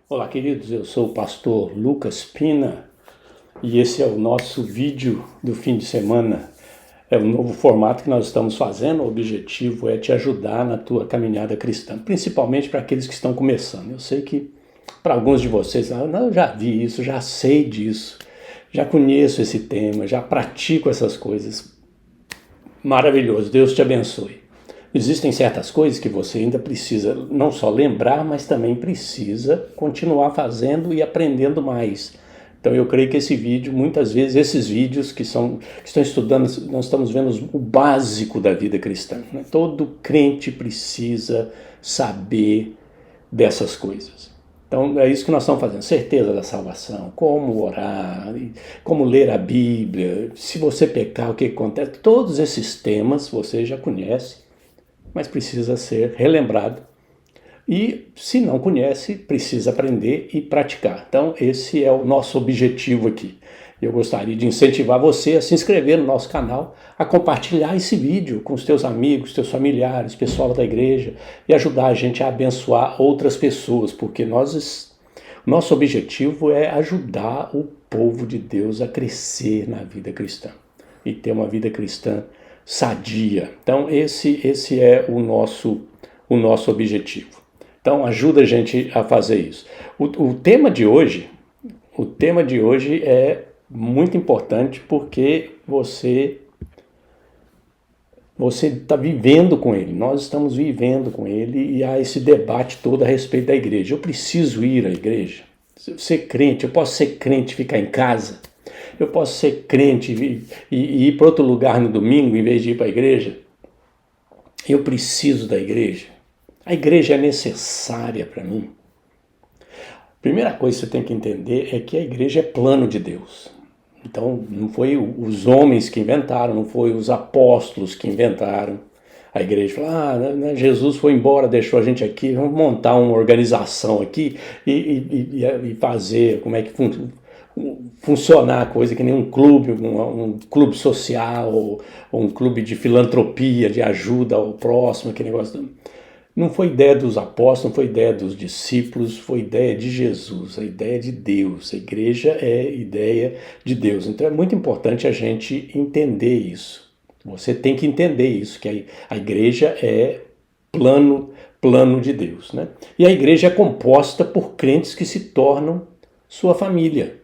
Olá, queridos, eu sou o pastor Lucas Pina e esse é o nosso vídeo do fim de semana. É um novo formato que nós estamos fazendo. O objetivo é te ajudar na tua caminhada cristã, principalmente para aqueles que estão começando. Eu sei que para alguns de vocês, eu já vi isso, já sei disso, já conheço esse tema, já pratico essas coisas. Maravilhoso, Deus te abençoe. Existem certas coisas que você ainda precisa não só lembrar, mas também precisa continuar fazendo e aprendendo mais. Então eu creio que esse vídeo, muitas vezes, esses vídeos que estão estudando, nós estamos vendo o básico da vida cristã, né? Todo crente precisa saber dessas coisas. Então é isso que nós estamos fazendo, certeza da salvação, como orar, como ler a Bíblia, se você pecar, o que acontece, todos esses temas você já conhece, mas precisa ser relembrado. E se não conhece, precisa aprender e praticar. Então esse é o nosso objetivo aqui. Eu gostaria de incentivar você a se inscrever no nosso canal, a compartilhar esse vídeo com os teus amigos, teus familiares, pessoal da igreja e ajudar a gente a abençoar outras pessoas, porque nosso objetivo é ajudar o povo de Deus a crescer na vida cristã e ter uma vida cristã sadia. Então esse é o nosso objetivo. Então ajuda a gente a fazer isso. O tema de hoje é muito importante porque você está vivendo com ele, nós estamos vivendo com ele e há esse debate todo a respeito da igreja. Eu preciso ir à igreja? Ser crente, eu posso ser crente e ficar em casa? Eu posso ser crente e ir para outro lugar no domingo em vez de ir para a igreja? Eu preciso da igreja? A igreja é necessária para mim? Primeira coisa que você tem que entender é que a igreja é plano de Deus. Então não foi os homens que inventaram, não foi os apóstolos que inventaram a igreja. Jesus foi embora, deixou a gente aqui, vamos montar uma organização aqui e fazer como é que funcionar a coisa, que nem um clube social ou um clube de filantropia, de ajuda ao próximo, aquele negócio. Não foi ideia dos apóstolos, não foi ideia dos discípulos, foi ideia de Jesus, a ideia de Deus. A igreja é ideia de Deus. Então é muito importante a gente entender isso. Você tem que entender isso, que a igreja é plano de Deus, né? E a igreja é composta por crentes que se tornam sua família.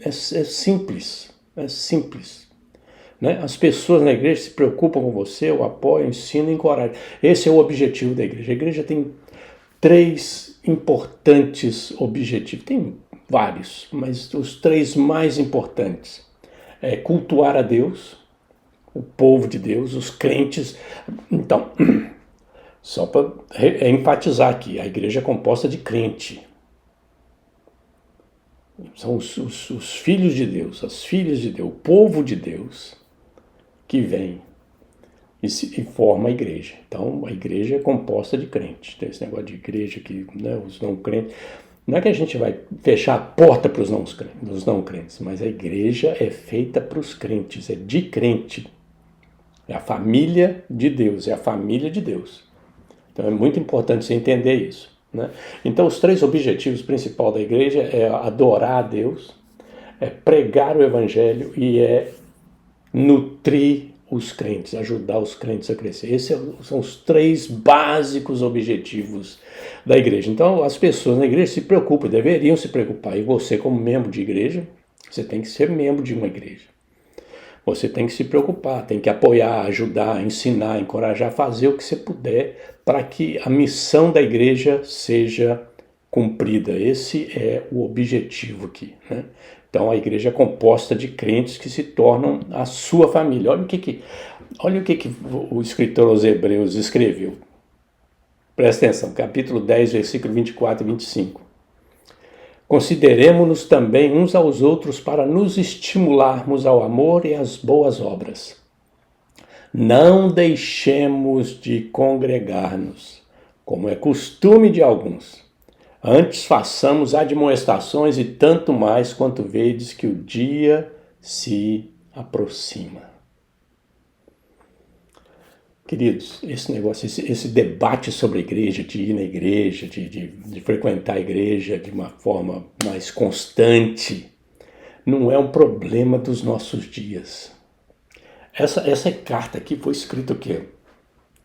É simples, é simples. Né? As pessoas na igreja se preocupam com você, o apoiam, ensinam e encorajam. Esse é o objetivo da igreja. A igreja tem 3 importantes objetivos. Tem vários, mas os 3 mais importantes é cultuar a Deus, o povo de Deus, os crentes. Então, só para enfatizar aqui, a igreja é composta de crente. São os filhos de Deus, as filhas de Deus, o povo de Deus que vem e forma a igreja. Então, a igreja é composta de crentes. Tem esse negócio de igreja que, né, os não crentes. Não é que a gente vai fechar a porta para os não crentes, mas a igreja é feita para os crentes, é de crente. É a família de Deus, é a família de Deus. Então, é muito importante você entender isso, né? Então, os 3 objetivos principais da igreja é adorar a Deus, é pregar o evangelho e é nutrir os crentes, ajudar os crentes a crescer. Esses são os 3 básicos objetivos da igreja. Então, as pessoas na igreja se preocupam, deveriam se preocupar. E você, como membro de igreja, você tem que ser membro de uma igreja. Você tem que se preocupar, tem que apoiar, ajudar, ensinar, encorajar, fazer o que você puder para que a missão da igreja seja cumprida. Esse é o objetivo aqui, né? Então a igreja é composta de crentes que se tornam a sua família. Olha o que o escritor aos Hebreus escreveu. Presta atenção, capítulo 10, versículo 24 e 25. Consideremo-nos também uns aos outros para nos estimularmos ao amor e às boas obras. Não deixemos de congregar-nos, como é costume de alguns. Antes façamos admoestações e tanto mais quanto vedes que o dia se aproxima. Queridos, esse negócio, esse debate sobre a igreja, de ir na igreja, de frequentar a igreja de uma forma mais constante, não é um problema dos nossos dias. Essa carta aqui foi escrita o quê?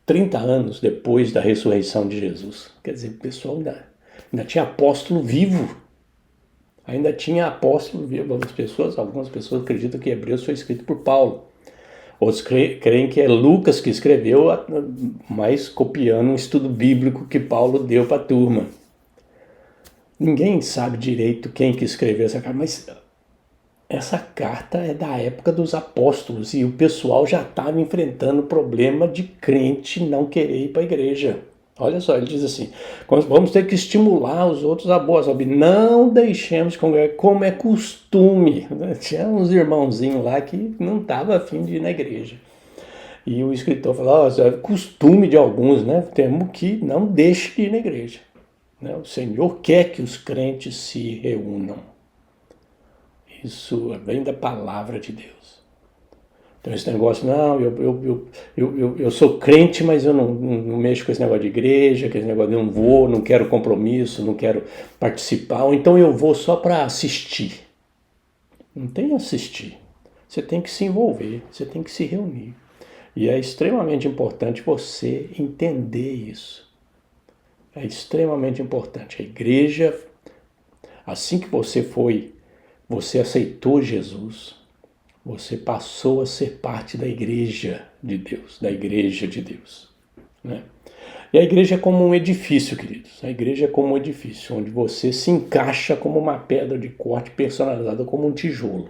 30 anos depois da ressurreição de Jesus. Quer dizer, o pessoal ainda tinha apóstolo vivo. Ainda tinha apóstolo vivo. Algumas pessoas acreditam que Hebreus foi escrito por Paulo. Outros creem que é Lucas que escreveu, mas copiando um estudo bíblico que Paulo deu para a turma. Ninguém sabe direito quem que escreveu essa carta, mas essa carta é da época dos apóstolos e o pessoal já estava enfrentando o problema de crente não querer ir para a igreja. Olha só, ele diz assim, vamos ter que estimular os outros a boas obras, não deixemos congregar como é costume. Tinha uns irmãozinhos lá que não estavam a fim de ir na igreja. E o escritor falou, é costume de alguns, né? Temos que não deixe de ir na igreja. O Senhor quer que os crentes se reúnam. Isso vem da palavra de Deus. Então esse negócio, não, eu sou crente, mas eu não mexo com esse negócio de igreja, com esse negócio de não vou, não quero compromisso, não quero participar, ou então eu vou só para assistir. Não tem assistir. Você tem que se envolver, você tem que se reunir. E é extremamente importante você entender isso. É extremamente importante. A igreja, assim que você aceitou Jesus, você passou a ser parte da igreja de Deus, né? E a igreja é como um edifício, queridos. A igreja é como um edifício, onde você se encaixa como uma pedra de corte personalizada, como um tijolo.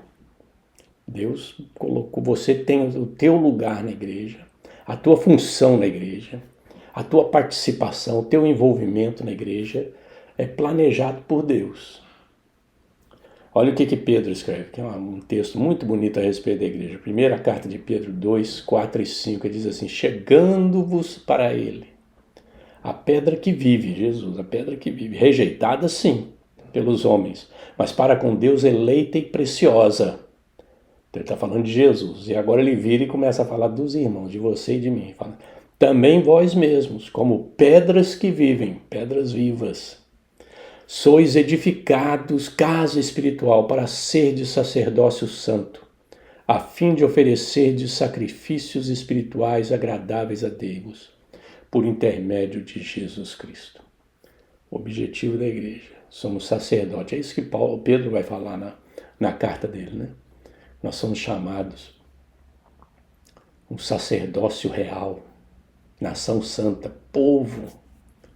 Deus colocou, você tem o teu lugar na igreja, a tua função na igreja, a tua participação, o teu envolvimento na igreja é planejado por Deus. Olha o que Pedro escreve, que é um texto muito bonito a respeito da igreja. Primeira carta de Pedro 2, 4 e 5, ele diz assim, chegando-vos para ele, a pedra que vive, Jesus, a pedra que vive, rejeitada sim, pelos homens, mas para com Deus eleita e preciosa. Então ele está falando de Jesus, e agora ele vira e começa a falar dos irmãos, de você e de mim. Fala, também vós mesmos, como pedras que vivem, pedras vivas, sois edificados casa espiritual para serdes sacerdócio santo, a fim de oferecerdes sacrifícios espirituais agradáveis a Deus, por intermédio de Jesus Cristo. O objetivo da igreja, somos sacerdotes. É isso que Pedro vai falar na carta dele, né? Nós somos chamados um sacerdócio real, nação santa, povo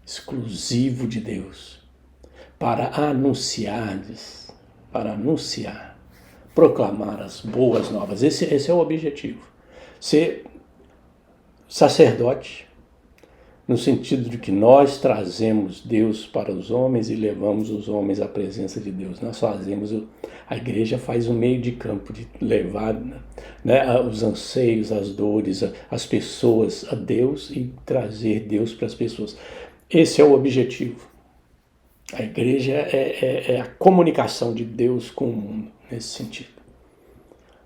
exclusivo de Deus, para anunciar, proclamar as boas novas. Esse é o objetivo. Ser sacerdote, no sentido de que nós trazemos Deus para os homens e levamos os homens à presença de Deus. Nós fazemos, a igreja faz um meio de campo de levar, né, os anseios, as dores, as pessoas a Deus e trazer Deus para as pessoas. Esse é o objetivo. A igreja é a comunicação de Deus com o mundo, nesse sentido.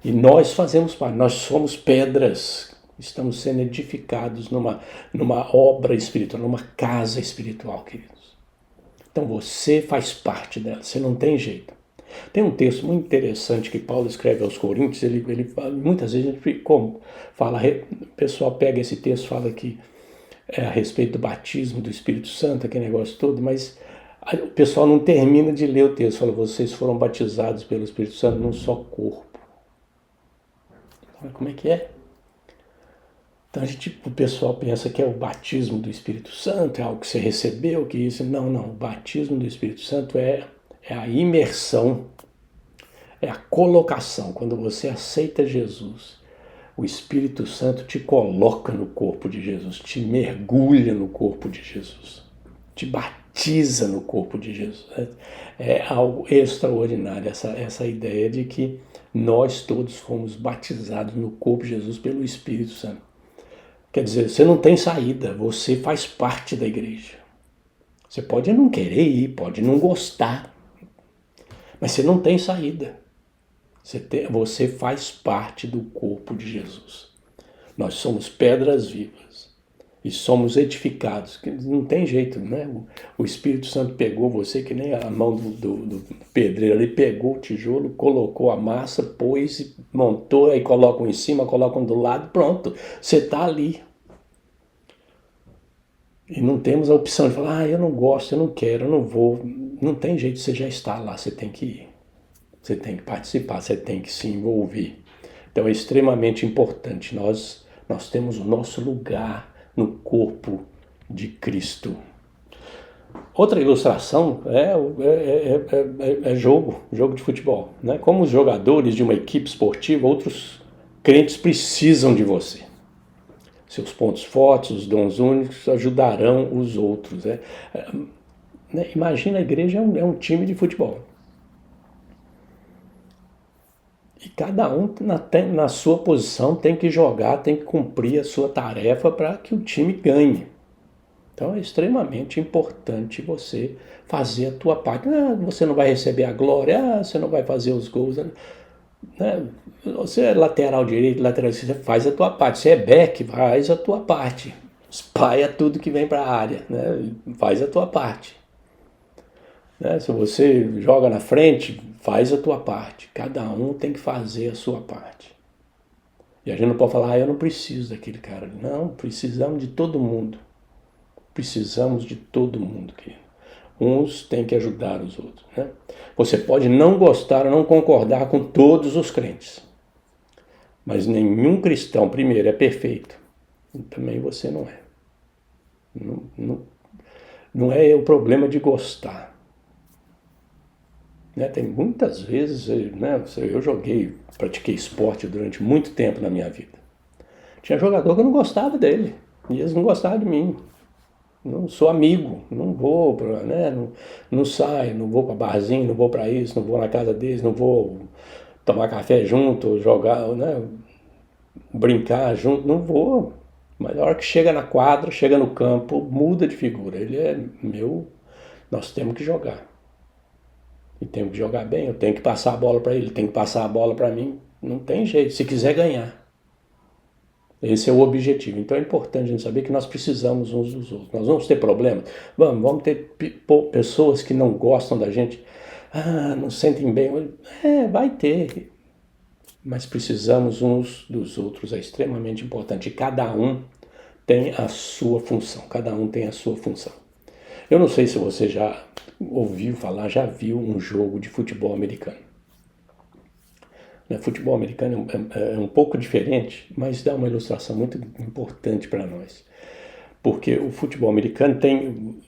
E nós fazemos parte, nós somos pedras, estamos sendo edificados numa obra espiritual, numa casa espiritual, queridos. Então você faz parte dela, você não tem jeito. Tem um texto muito interessante que Paulo escreve aos Coríntios, ele fala, muitas vezes, o pessoal pega esse texto e fala que é a respeito do batismo do Espírito Santo, aquele negócio todo, mas o pessoal não termina de ler o texto, fala, vocês foram batizados pelo Espírito Santo num só corpo. Como é que é? Então o pessoal pensa que é o batismo do Espírito Santo, é algo que você recebeu, que isso. Não, o batismo do Espírito Santo é a imersão, é a colocação. Quando você aceita Jesus, o Espírito Santo te coloca no corpo de Jesus, te mergulha no corpo de Jesus, te batiza no corpo de Jesus. É algo extraordinário essa ideia de que nós todos fomos batizados no corpo de Jesus pelo Espírito Santo. Quer dizer, você não tem saída, você faz parte da igreja. Você pode não querer ir, pode não gostar, mas você não tem saída. Você faz parte do corpo de Jesus. Nós somos pedras vivas e somos edificados. Não tem jeito, né? O Espírito Santo pegou você, que nem a mão do pedreiro ali, pegou o tijolo, colocou a massa, pôs, montou, aí colocam em cima, colocam do lado, pronto, você está ali. E não temos a opção de falar, eu não gosto, eu não quero, eu não vou. Não tem jeito, você já está lá, você tem que ir. Você tem que participar, você tem que se envolver. Então é extremamente importante. Nós temos o nosso lugar no corpo de Cristo. Outra ilustração é jogo de futebol. Né? Como os jogadores de uma equipe esportiva, outros crentes precisam de você. Seus pontos fortes, os dons únicos ajudarão os outros. Imagina, a igreja é um time de futebol. E cada um na sua posição tem que jogar, tem que cumprir a sua tarefa para que o time ganhe. Então é extremamente importante você fazer a tua parte. Você não vai receber a glória, você não vai fazer os gols. Né? Você é lateral direito, lateral esquerdo, você faz a tua parte. Você é back, faz a tua parte. Espalha tudo que vem para a área, né? Faz a tua parte. Né? Se você joga na frente, faz a tua parte. Cada um tem que fazer a sua parte. E a gente não pode falar, eu não preciso daquele cara. Não, precisamos de todo mundo. Precisamos de todo mundo, querido. Uns têm que ajudar os outros. Né? Você pode não gostar ou não concordar com todos os crentes. Mas nenhum cristão, primeiro, é perfeito. E também você não é. Não é o problema de gostar. Né? Tem muitas vezes, né, eu pratiquei esporte durante muito tempo na minha vida. Tinha jogador que eu não gostava dele. E eles não gostavam de mim. Não sou amigo, não vou, não saio, não vou para barzinho, não vou para isso, não vou na casa deles, não vou tomar café junto, jogar, né, brincar junto, não vou. Mas na hora que chega na quadra, chega no campo, muda de figura. Ele é meu, nós temos que jogar. E temos que jogar bem, eu tenho que passar a bola para ele, tem que passar a bola para mim. Não tem jeito, se quiser ganhar. Esse é o objetivo. Então é importante a gente saber que nós precisamos uns dos outros. Nós vamos ter problemas? Vamos ter pessoas que não gostam da gente, não sentem bem. Vai ter. Mas precisamos uns dos outros, é extremamente importante. E cada um tem a sua função. Cada um tem a sua função. Eu não sei se você já ouviu falar, já viu um jogo de futebol americano. Futebol americano é um pouco diferente, mas dá uma ilustração muito importante para nós. Porque o futebol americano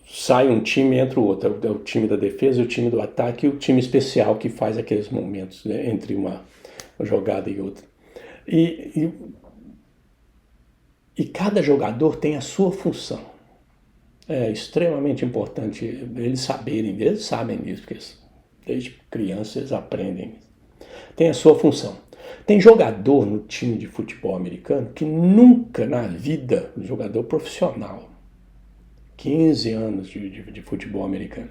sai um time e entra o outro. É o time da defesa, o time do ataque e o time especial que faz aqueles momentos, né, entre uma jogada e outra. E cada jogador tem a sua função. É extremamente importante eles sabem disso, porque desde criança eles aprendem isso. Tem a sua função. Tem jogador no time de futebol americano que nunca na vida, jogador profissional, 15 anos de futebol americano,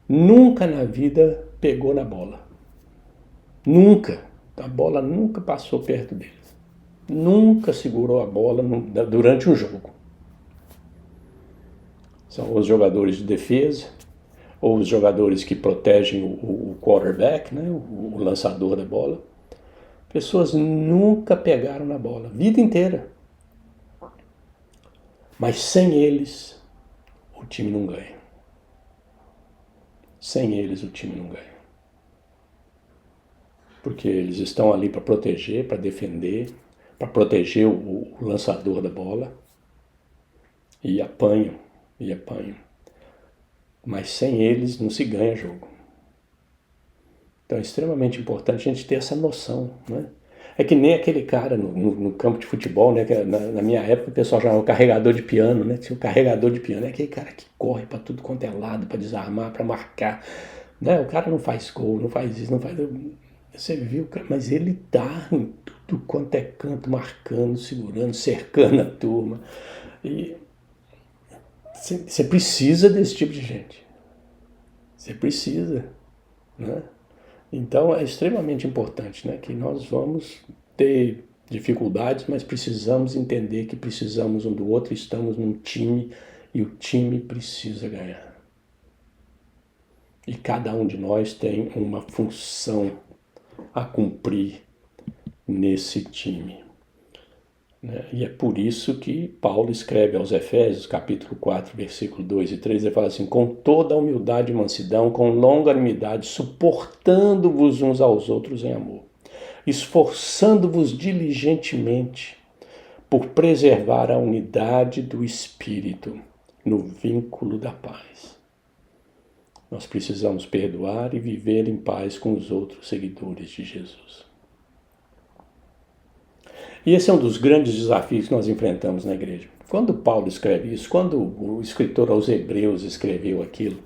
nunca na vida pegou na bola. Nunca. A bola nunca passou perto dele. Nunca segurou a bola durante um jogo. São os jogadores de defesa, ou os jogadores que protegem o quarterback, né, o lançador da bola. Pessoas nunca pegaram na bola, vida inteira. Mas sem eles, o time não ganha. Sem eles, o time não ganha. Porque eles estão ali para proteger, para defender, para proteger o lançador da bola. E apanham. Mas sem eles não se ganha jogo. Então é extremamente importante a gente ter essa noção, né? É que nem aquele cara no campo de futebol, né? Que na minha época o pessoal chamava o carregador de piano, né? Tinha o carregador de piano, é aquele cara que corre para tudo quanto é lado, para desarmar, para marcar. Né? O cara não faz gol, não faz isso, não faz... Você viu, mas ele tá em tudo quanto é canto, marcando, segurando, cercando a turma. E você precisa desse tipo de gente. Você precisa, né? Então é extremamente importante, né, que nós vamos ter dificuldades, mas precisamos entender que precisamos um do outro, estamos num time e o time precisa ganhar. E cada um de nós tem uma função a cumprir nesse time. E é por isso que Paulo escreve aos Efésios, capítulo 4, versículo 2 e 3, ele fala assim: com toda a humildade e mansidão, com longanimidade, suportando-vos uns aos outros em amor, esforçando-vos diligentemente por preservar a unidade do Espírito no vínculo da paz. Nós precisamos perdoar e viver em paz com os outros seguidores de Jesus. E esse é um dos grandes desafios que nós enfrentamos na igreja. Quando Paulo escreve isso, quando o escritor aos Hebreus escreveu aquilo,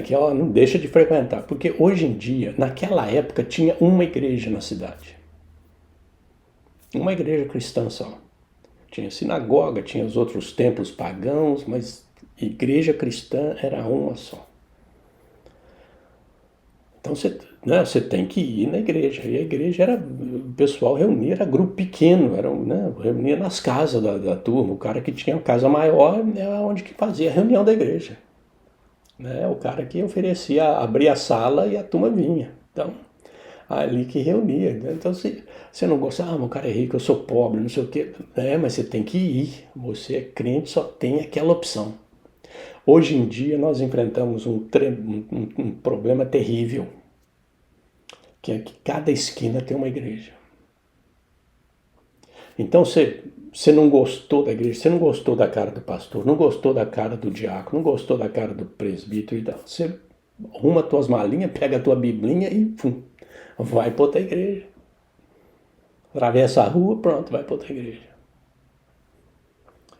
que ela não deixa de frequentar, porque hoje em dia, naquela época, tinha uma igreja na cidade. Uma igreja cristã só. Tinha sinagoga, tinha os outros templos pagãos, mas igreja cristã era uma só. Então você tem que ir na igreja. E a igreja era, o pessoal reunia, era grupo pequeno, reunia nas casas da turma. O cara que tinha uma casa maior era onde que fazia a reunião da igreja. O cara que oferecia, abria a sala e a turma vinha. Então, ali que reunia. Então, se você não gosta, o cara é rico, eu sou pobre, não sei o quê. Mas você tem que ir. Você é crente, só tem aquela opção. Hoje em dia nós enfrentamos um problema terrível, que é que cada esquina tem uma igreja. Então você não gostou da igreja, você não gostou da cara do pastor, não gostou da cara do diácono, não gostou da cara do presbítero e tal. Você arruma as tuas malinhas, pega a tua biblinha e vai para outra igreja. Atravessa a rua, pronto, vai para outra igreja.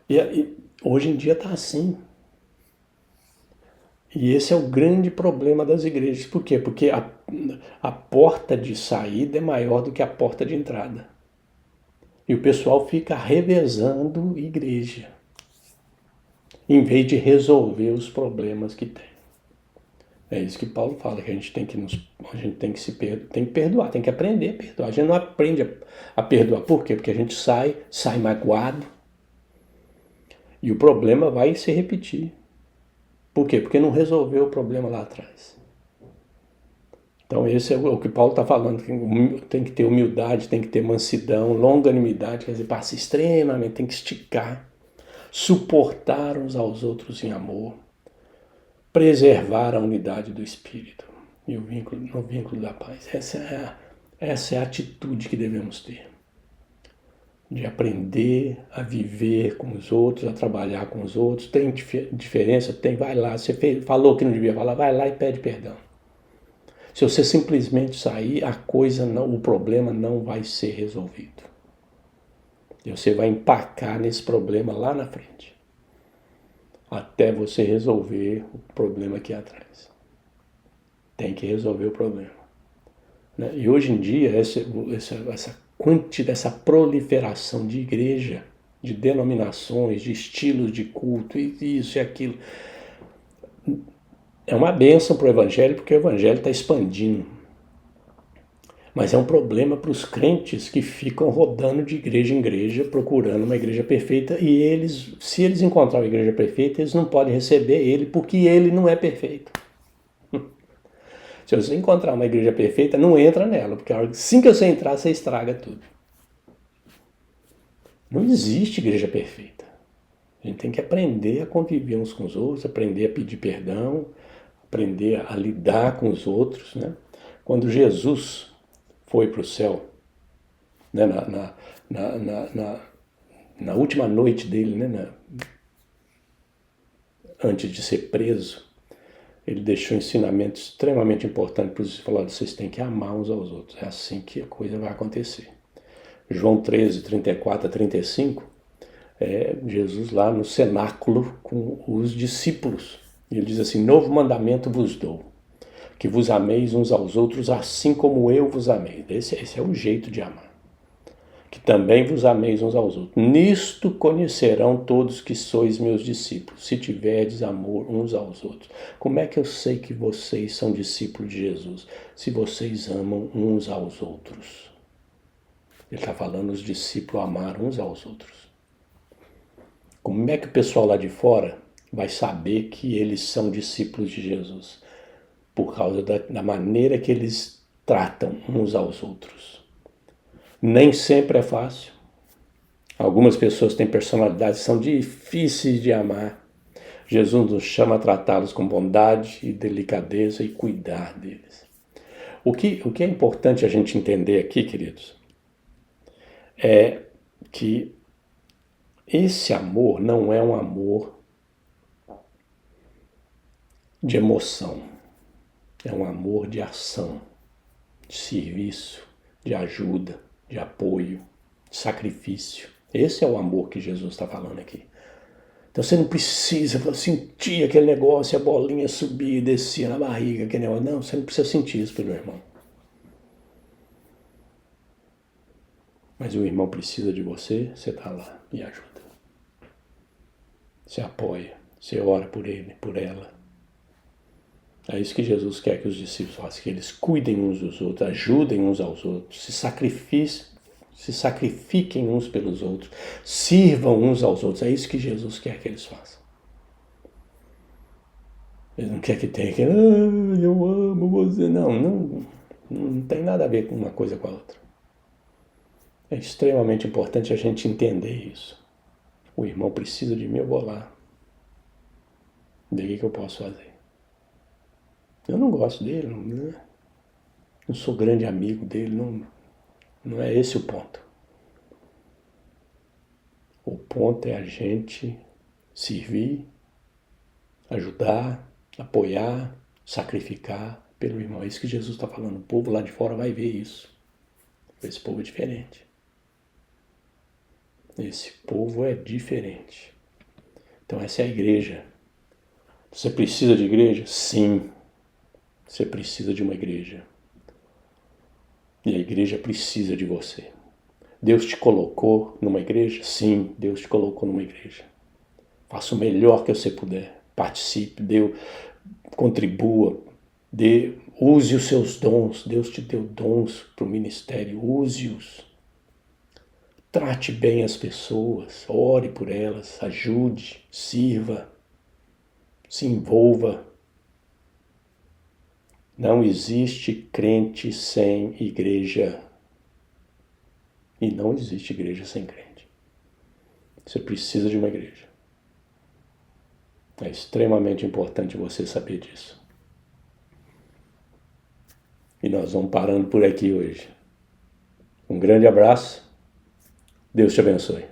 E hoje em dia está assim. E esse é o grande problema das igrejas. Por quê? Porque a porta de saída é maior do que a porta de entrada. E o pessoal fica revezando igreja, em vez de resolver os problemas que tem. É isso que Paulo fala, que a gente tem que perdoar, tem que aprender a perdoar. A gente não aprende a perdoar. Por quê? Porque a gente sai magoado. E o problema vai se repetir. Por quê? Porque não resolveu o problema lá atrás. Então esse é o que Paulo está falando, tem que ter humildade, tem que ter mansidão, longanimidade, quer dizer, passa extremamente, tem que esticar, suportar uns aos outros em amor, preservar a unidade do Espírito e no vínculo da paz. Essa é a atitude que devemos ter. De aprender a viver com os outros, a trabalhar com os outros. Tem diferença? Tem, vai lá. Você falou que não devia falar, vai lá e pede perdão. Se você simplesmente sair, o problema não vai ser resolvido. E você vai empacar nesse problema lá na frente. Até você resolver o problema aqui atrás. Tem que resolver o problema. E hoje em dia, essa proliferação de igreja, de denominações, de estilos de culto, e isso e aquilo, é uma bênção para o evangelho, porque o evangelho está expandindo. Mas é um problema para os crentes que ficam rodando de igreja em igreja, procurando uma igreja perfeita, e se eles encontrarem uma igreja perfeita, eles não podem receber ele, porque ele não é perfeito. Se você encontrar uma igreja perfeita, não entra nela, porque assim que você entrar, você estraga tudo. Não existe igreja perfeita. A gente tem que aprender a conviver uns com os outros, aprender a pedir perdão, aprender a lidar com os outros. Quando Jesus foi para o céu, na última noite dele, antes de ser preso, ele deixou um ensinamento extremamente importante para os discípulos. Vocês têm que amar uns aos outros. É assim que a coisa vai acontecer. João 13, 34 a 35, Jesus lá no cenáculo com os discípulos. Ele diz assim: novo mandamento vos dou, que vos ameis uns aos outros assim como eu vos amei. Esse é o jeito de amar. Que também vos ameis uns aos outros. Nisto conhecerão todos que sois meus discípulos, se tiverdes amor uns aos outros. Como é que eu sei que vocês são discípulos de Jesus? Se vocês amam uns aos outros. Ele está falando os discípulos amar uns aos outros. Como é que o pessoal lá de fora vai saber que eles são discípulos de Jesus? Por causa da maneira que eles tratam uns aos outros. Nem sempre é fácil. Algumas pessoas têm personalidades que são difíceis de amar. Jesus nos chama a tratá-los com bondade e delicadeza e cuidar deles. O que é importante a gente entender aqui, queridos, é que esse amor não é um amor de emoção. É um amor de ação, de serviço, de ajuda, de apoio, de sacrifício. Esse é o amor que Jesus está falando aqui. Então você não precisa sentir aquele negócio, a bolinha subir e descer na barriga, aquele negócio. Não, você não precisa sentir isso pelo irmão. Mas o irmão precisa de você, você está lá e ajuda. Você apoia, você ora por ele, por ela. É isso que Jesus quer que os discípulos façam, que eles cuidem uns dos outros, ajudem uns aos outros, se sacrifiquem uns pelos outros, sirvam uns aos outros. É isso que Jesus quer que eles façam. Ele não quer que tenha que, eu amo você. Não tem nada a ver com uma coisa com a outra. É extremamente importante a gente entender isso. O irmão precisa de mim, eu vou lá. Daí que eu posso fazer. Eu não gosto dele, não sou grande amigo dele, não é esse o ponto. O ponto é a gente servir, ajudar, apoiar, sacrificar pelo irmão. É isso que Jesus está falando. O povo lá de fora vai ver isso. Esse povo é diferente. Esse povo é diferente. Então essa é a igreja. Você precisa de igreja? Sim. Você precisa de uma igreja. E a igreja precisa de você. Deus te colocou numa igreja? Sim, Deus te colocou numa igreja. Faça o melhor que você puder. Participe, contribua, use os seus dons. Deus te deu dons para o ministério, use-os. Trate bem as pessoas, ore por elas, ajude, sirva, se envolva. Não existe crente sem igreja. E não existe igreja sem crente. Você precisa de uma igreja. É extremamente importante você saber disso. E nós vamos parando por aqui hoje. Um grande abraço. Deus te abençoe.